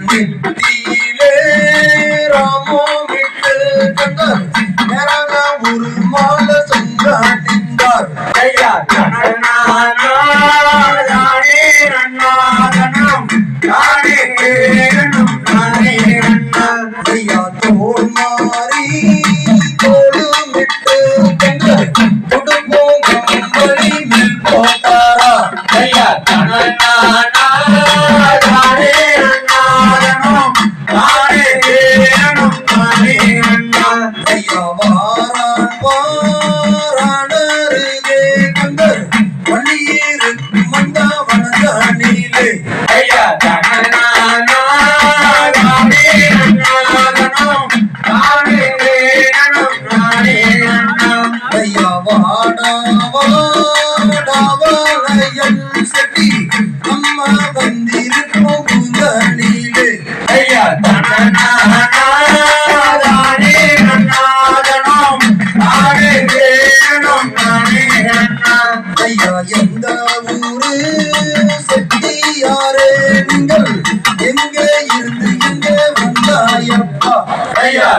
நெத்தியிலே ராமோ விட்டு கண்டார் ஒரு மால சொன்னார் நின்றார் ஐயா ஐயா தோல் மாறி தோளும் விட்டு கண்டார் குடும்பம் கம்பளி மேல் போட்டாரா ஐயா அம்மா வந்திருக்கும் புதனிலே ஐயா ஐயா எந்த ஊரு செட்டியாரே நீங்கள் எங்கே இருந்து எங்கே வந்தாயப்பா ஐயா